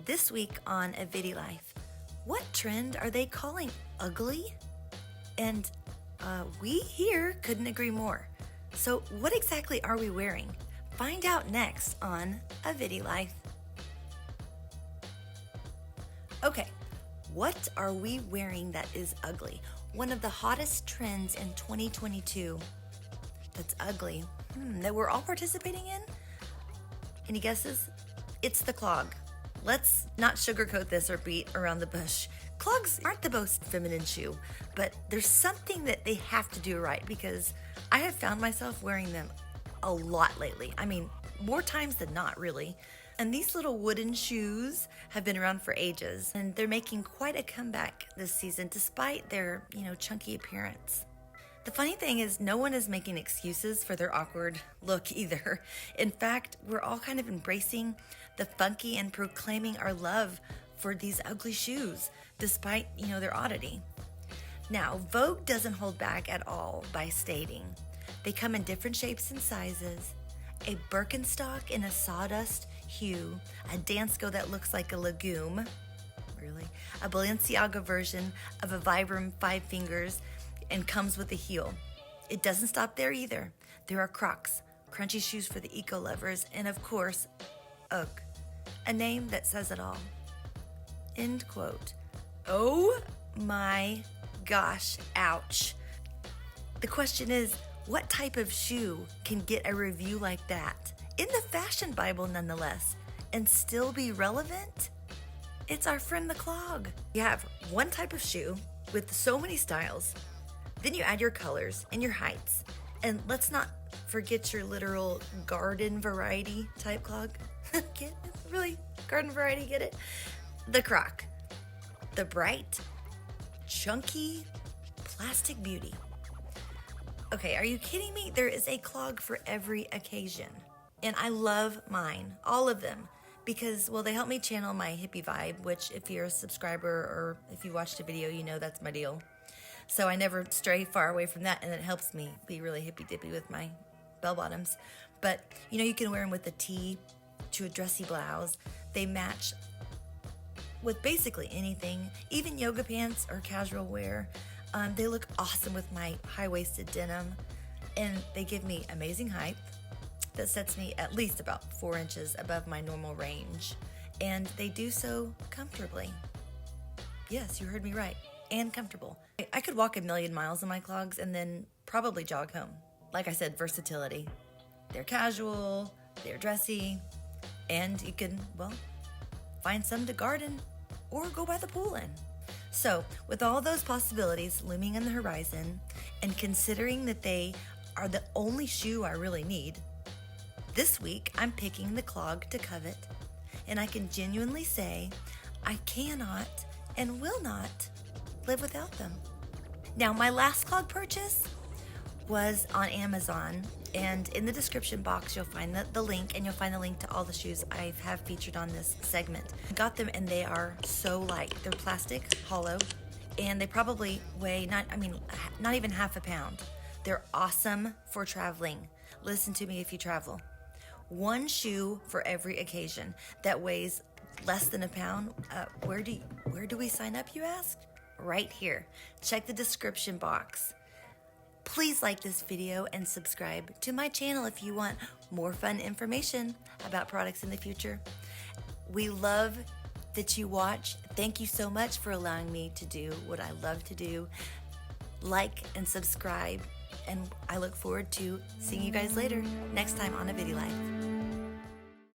This week on A Viddy Life, what trend are they calling ugly? And we here couldn't agree more. So what exactly are we wearing? Find out next on A Viddy Life. Okay, what are we wearing that is ugly? One of the hottest trends in 2022 that's ugly, that we're all participating in? Any guesses? It's the clog. Let's not sugarcoat this or beat around the bush. Clogs aren't the most feminine shoe, but there's something that they have to do right because I have found myself wearing them a lot lately. I mean, more times than not, really. And these little wooden shoes have been around for ages, and they're making quite a comeback this season despite their, chunky appearance. The funny thing is no one is making excuses for their awkward look either. In fact, we're all kind of embracing the funky and proclaiming our love for these ugly shoes, despite, their oddity. Now, Vogue doesn't hold back at all by stating they come in different shapes and sizes, a Birkenstock in a sawdust hue, a Dansko that looks like a legume, really, a Balenciaga version of a Vibram 5 Fingers, and comes with a heel. It doesn't stop there either. There are Crocs, crunchy shoes for the eco lovers, and of course, UGG, a name that says it all. End quote. Oh my gosh, ouch. The question is, what type of shoe can get a review like that, in the fashion Bible nonetheless, and still be relevant? It's our friend the clog. You have one type of shoe with so many styles. Then you add your colors and your heights. And let's not forget your literal garden variety type clog. Get it? Really? Garden variety, get it? The Croc. The bright, chunky, plastic beauty. Okay, are you kidding me? There is a clog for every occasion. And I love mine, all of them, because, they help me channel my hippie vibe, which if you're a subscriber or if you watched a video, that's my deal. So I never stray far away from that, and it helps me be really hippy-dippy with my bell bottoms. But, you can wear them with a tee to a dressy blouse. They match with basically anything, even yoga pants or casual wear. They look awesome with my high-waisted denim, and they give me amazing height that sets me at least about 4 inches above my normal range, and they do so comfortably. Yes, you heard me right, and comfortable. I could walk 1,000,000 miles in my clogs and then probably jog home. Like I said, versatility. They're casual, they're dressy, and you can, find some to garden or go by the pool in. So, with all those possibilities looming on the horizon, and considering that they are the only shoe I really need, this week I'm picking the clog to covet, and I can genuinely say I cannot and will not live without them. Now, my last clog purchase was on Amazon, and in the description box you'll find the link, and you'll find the link to all the shoes I have featured on this segment. I got them and they are so light. They're plastic, hollow, and they probably weigh not even half a pound. They're awesome for traveling. Listen to me if you travel. One shoe for every occasion that weighs less than a pound. Where do we sign up, you ask? Right here. Check the description box. Please like this video and subscribe to my channel if you want more fun information about products in the future. We love that you watch. Thank you so much for allowing me to do what I love to do. Like and subscribe, and I look forward to seeing you guys later next time on A Viddy Life.